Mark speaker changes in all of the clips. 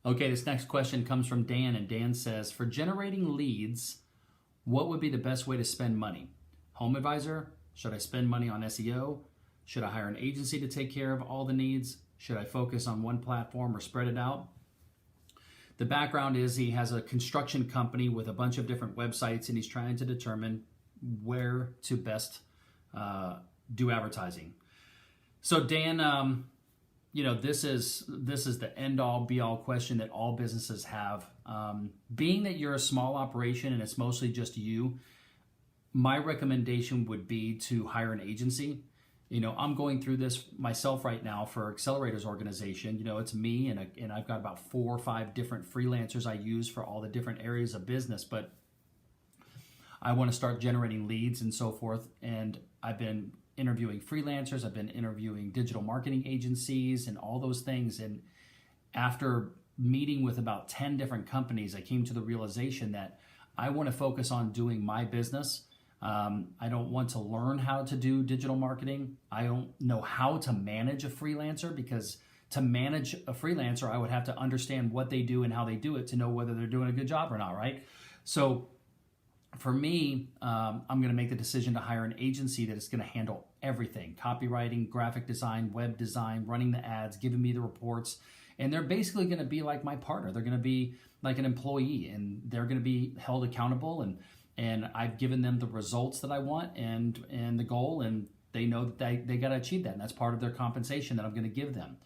Speaker 1: Okay, this next question comes from Dan, and Dan says, for generating leads, what would be the best way to spend money? Home advisor? Should I spend money on SEO? Should I hire an agency to take care of all the needs? Should I focus on one platform or spread it out? The background is he has a construction company with a bunch of different websites, and he's trying to determine where to best do advertising. So Dan, this is the end-all, be-all question that all businesses have. Being that you're a small operation and it's mostly just you, my recommendation would be to hire an agency. I'm going through this myself right now for Accelerators organization. It's me and I've got about 4 or 5 different freelancers I use for all the different areas of business, but I want to start generating leads and so forth. And I've been interviewing freelancers, I've been interviewing digital marketing agencies and all those things. And after meeting with about 10 different companies, I came to the realization that I want to focus on doing my business. I don't want to learn how to do digital marketing. I don't know how to manage a freelancer, because to manage a freelancer, I would have to understand what they do and how they do it to know whether they're doing a good job or not, right? So for me, I'm going to make the decision to hire an agency that is going to handle everything: copywriting, graphic design, web design, running the ads, giving me the reports. And they're basically going to be like my partner. They're going to be like an employee, and they're going to be held accountable. And I've given them the results that I want and the goal, and they know that they got to achieve that. And that's part of their compensation that I'm going to give them.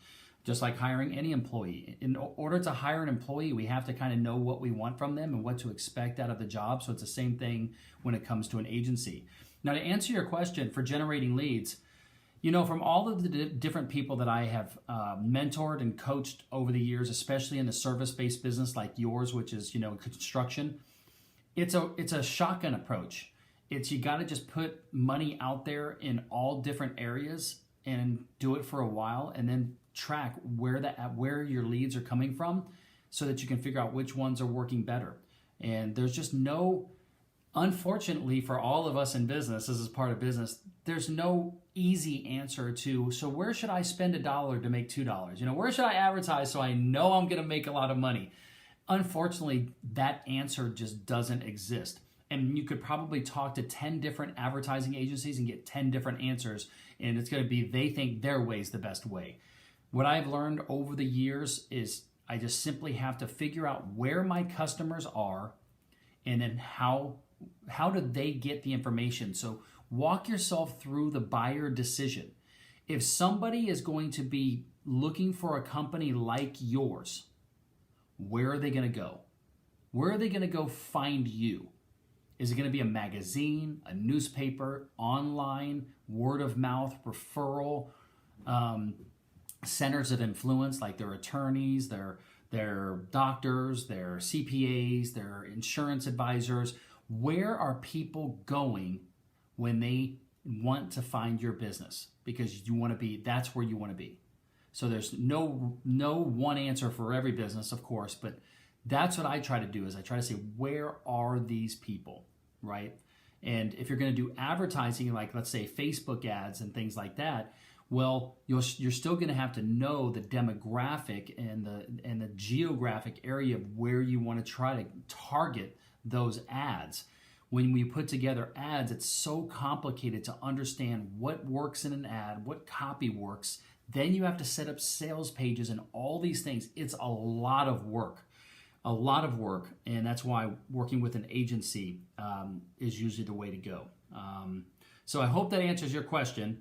Speaker 1: Just like hiring any employee. In order to hire an employee, we have to kind of know what we want from them and what to expect out of the job. So it's the same thing when it comes to an agency. Now, to answer your question for generating leads, from all of the different people that I have mentored and coached over the years, especially in the service-based business like yours, which is, construction, it's a shotgun approach. You got to just put money out there in all different areas and do it for a while, and then track where your leads are coming from so that you can figure out which ones are working better. And there's just unfortunately for all of us in business, this is part of business, there's no easy answer to, so where should I spend $1 to make $2? Where should I advertise so I know I'm going to make a lot of money? Unfortunately, that answer just doesn't exist. And you could probably talk to 10 different advertising agencies and get 10 different answers, and it's going to be they think their way is the best way. What I've learned over the years is I just simply have to figure out where my customers are, and then how do they get the information. So walk yourself through the buyer decision. If somebody is going to be looking for a company like yours, where are they going to go? Where are they going to go find you? Is it going to be a magazine, a newspaper, online, word of mouth, referral, centers of influence like their attorneys, their doctors, their CPAs, their insurance advisors? Where are people going when they want to find your business? Because that's where you want to be. So there's no one answer for every business, of course, but that's what I try to do, is I try to say, where are these people, right? And if you're going to do advertising, like let's say Facebook ads and things like that, well, you're still going to have to know the demographic and the geographic area of where you want to try to target those ads. When we put together ads, it's so complicated to understand what works in an ad, what copy works. Then you have to set up sales pages and all these things. It's a lot of work, and that's why working with an agency is usually the way to go. So I hope that answers your question.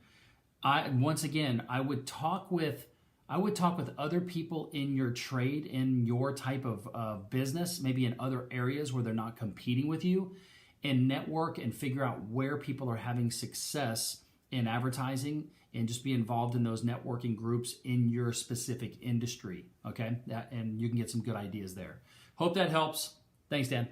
Speaker 1: I would talk with other people in your trade, in your type of business, maybe in other areas where they're not competing with you, and network and figure out where people are having success in advertising, and just be involved in those networking groups in your specific industry, okay? And you can get some good ideas there. Hope that helps. Thanks, Dan.